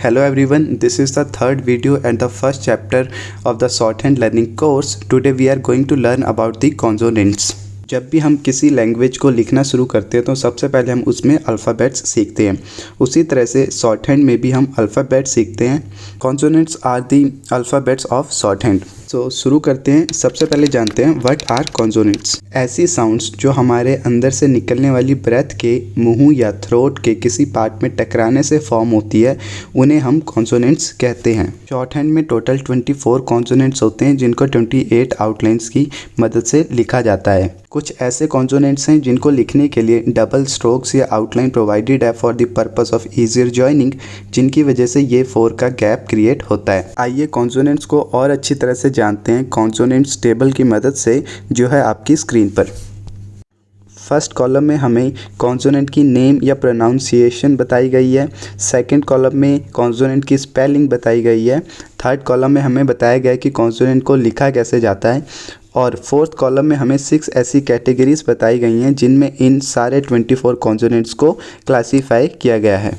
Hello everyone, this is the third video and the first chapter of the shorthand learning course. Today we are going to learn about the consonants. जब भी हम किसी language को लिखना शुरू करते हैं तो सबसे पहले हम उसमें अल्फ़ाबेट्स सीखते हैं। उसी तरह से शॉर्टहैंड में भी हम अल्फ़ाबेट सीखते हैं। Consonants are the alphabets of shorthand. तो शुरू करते हैं। सबसे पहले जानते हैं व्हाट आर कॉन्सोनेंट्स। ऐसी साउंड्स जो हमारे अंदर से निकलने वाली ब्रेथ के मुंह या थ्रोट के किसी पार्ट में टकराने से फॉर्म होती है, उन्हें हम कॉन्सोनेंट्स कहते हैं। शॉर्टहैंड में टोटल 24 कॉन्सोनेंट्स होते हैं जिनको 28 आउटलाइंस की मदद से लिखा जाता है। कुछ ऐसे कॉन्सोनेंट्स हैं जिनको लिखने के लिए डबल स्ट्रोक्स या आउटलाइन प्रोवाइडेड है for the purpose of easier joining, जिनकी वजह से ये 4 का गैप क्रिएट होता है। आइए कॉन्सोनेंट्स को और अच्छी तरह से जानते हैं कॉन्सोनेंट्स टेबल की मदद से जो है आपकी स्क्रीन पर। फर्स्ट कॉलम में हमें कॉन्सोनेंट की नेम या प्रोनाउंसिएशन बताई गई है। सेकंड कॉलम में कॉन्सोनेंट की स्पेलिंग बताई गई है। थर्ड कॉलम में हमें बताया गया है कि कॉन्सोनेंट को लिखा कैसे जाता है। और फोर्थ कॉलम में हमें 6 ऐसी कैटेगरीज बताई गई हैं जिनमें इन सारे 24 कॉन्सोनेंट्स को क्लासीफाई किया गया है।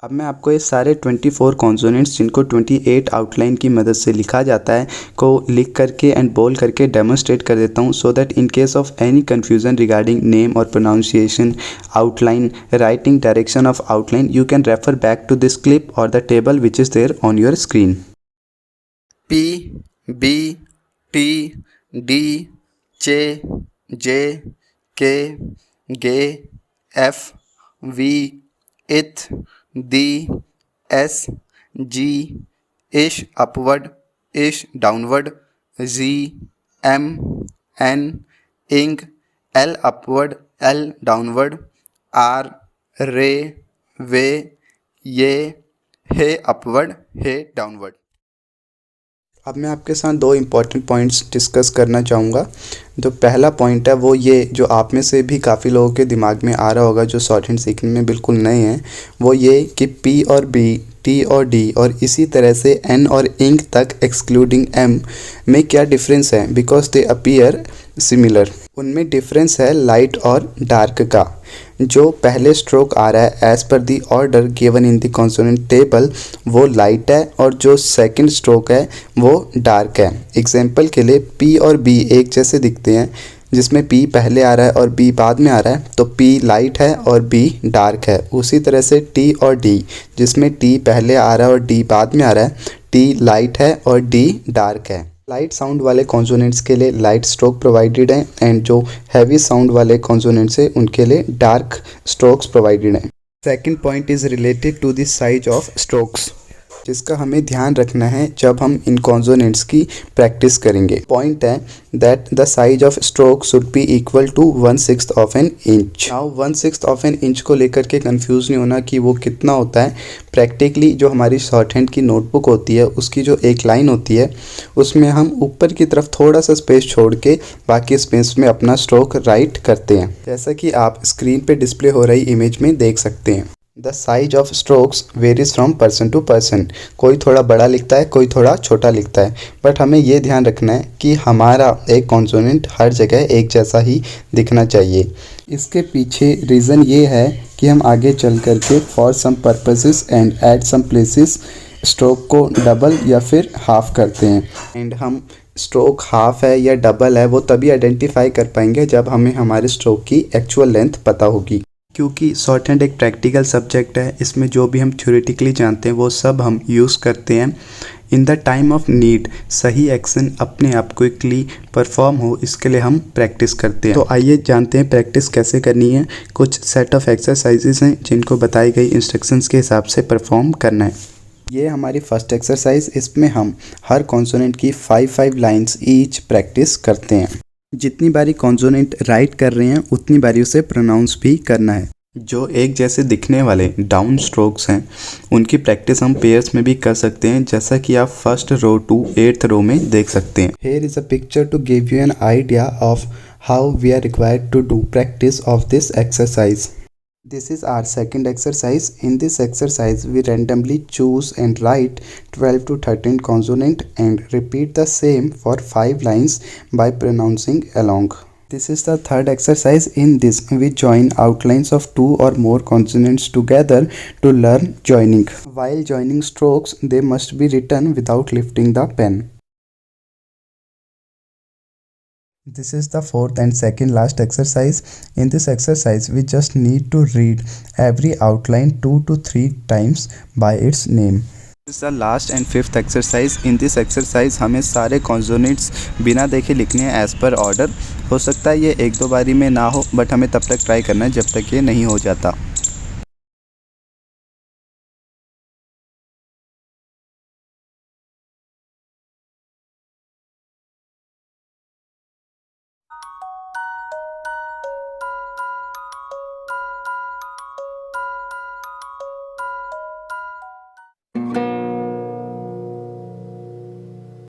अब मैं आपको ये सारे 24 कॉन्सोनेंट्स जिनको 28 आउटलाइन की मदद से लिखा जाता है को लिख करके एंड बोल करके डेमोन्स्ट्रेट कर देता हूँ, so that in case of any confusion regarding name और pronunciation, outline, writing direction of outline, you can refer back to this clip और the table which is there on your screen. P, B, T, D, J, K, G, F, V, ith, the, S, G, ish upward, ish downward, Z, M, N, ing, L upward, L downward, R, रे, वे, ये, हे upward, हे downward। अब मैं आपके साथ 2 important points discuss करना चाहूँगा। जो पहला पॉइंट है वो ये, जो आप में से भी काफ़ी लोगों के दिमाग में आ रहा होगा जो शॉर्टहैंड सीखने में बिल्कुल नए हैं, वो ये कि पी और बी, टी और डी और इसी तरह से एन और इंक तक एक्सक्लूडिंग एम में क्या डिफरेंस है, बिकॉज दे अपीयर सिमिलर। उनमें डिफरेंस है लाइट और डार्क का। जो पहले स्ट्रोक आ रहा है as per the order given in the consonant table वो लाइट है और जो सेकंड स्ट्रोक है वो डार्क है। एग्जांपल के लिए पी और बी एक जैसे दिखते हैं, जिसमें पी पहले आ रहा है और बी बाद में आ रहा है, तो पी लाइट है और बी डार्क है। उसी तरह से टी और डी, जिसमें टी पहले आ रहा है और डी बाद में आ रहा है, टी लाइट है और डी डार्क है। लाइट साउंड वाले कॉन्सोनेंट्स के लिए लाइट स्ट्रोक प्रोवाइडेड है एंड जो हैवी साउंड वाले कॉन्सोनेंट्स है उनके लिए डार्क स्ट्रोक्स प्रोवाइडेड हैं। Second point is related to the size of strokes, जिसका हमें ध्यान रखना है जब हम इन कॉन्सोनेंट्स की प्रैक्टिस करेंगे। पॉइंट है that the size of stroke should be equal to 1/6 of an inch. Now 1/6 of an inch को लेकर के कंफ्यूज नहीं होना कि वो कितना होता है। प्रैक्टिकली जो हमारी शॉर्टहैंड की नोटबुक होती है उसकी जो एक लाइन होती है उसमें हम ऊपर की तरफ थोड़ा सा स्पेस छोड़ के बाकी स्पेस में अपना स्ट्रोक राइट करते हैं, जैसा कि आप स्क्रीन पे डिस्प्ले हो रही इमेज में देख सकते हैं। The size of strokes varies from person to person. कोई थोड़ा बड़ा लिखता है, कोई थोड़ा छोटा लिखता है, बट हमें ये ध्यान रखना है कि हमारा एक कॉन्सोनेंट हर जगह एक जैसा ही दिखना चाहिए। इसके पीछे रीज़न ये है कि हम आगे चल कर के for some purposes and at some places stroke को डबल या फिर हाफ करते हैं। एंड हम स्ट्रोक हाफ है या डबल है वो तभी आइडेंटिफाई कर पाएंगे जब हमें हमारे स्ट्रोक की एक्चुअल लेंथ पता होगी। क्योंकि शॉर्टहैंड एक प्रैक्टिकल सब्जेक्ट है, इसमें जो भी हम थ्योरेटिकली जानते हैं वो सब हम यूज़ करते हैं। In the time of need सही एक्शन अपने आप क्विकली परफॉर्म हो, इसके लिए हम प्रैक्टिस करते हैं। तो आइए जानते हैं प्रैक्टिस कैसे करनी है। कुछ सेट ऑफ एक्सरसाइजेस हैं जिनको बताई गई इंस्ट्रक्शंस के हिसाब से परफॉर्म करना है। ये हमारी फर्स्ट एक्सरसाइज, इसमें हम हर कॉन्सोनेंट की 5 लाइन्स ईच प्रैक्टिस करते हैं। जितनी बारी कॉन्सोनेंट राइट कर रहे हैं उतनी बारी उसे प्रोनाउंस भी करना है। जो एक जैसे दिखने वाले डाउन स्ट्रोक्स हैं उनकी प्रैक्टिस हम पेयर्स में भी कर सकते हैं, जैसा कि आप फर्स्ट रो टू 8th रो में देख सकते हैं। Here is a picture to give you an idea of how we are required to do practice of this exercise. This is our second exercise. In this exercise, we randomly choose and write 12 to 13 consonant and repeat the same for 5 lines by pronouncing along. This is the third exercise. In this, we join outlines of two or more consonants together to learn joining. While joining strokes, they must be written without lifting the pen. This is the fourth and second last exercise. In this exercise, we just need to read every outline 2 to 3 times by its name. This is the last and fifth exercise. In this exercise हमें सारे consonants बिना देखे लिखने हैं as per order. हो सकता है ये एक दो बारी में ना हो, बट हमें तब तक ट्राई करना है जब तक ये नहीं हो जाता.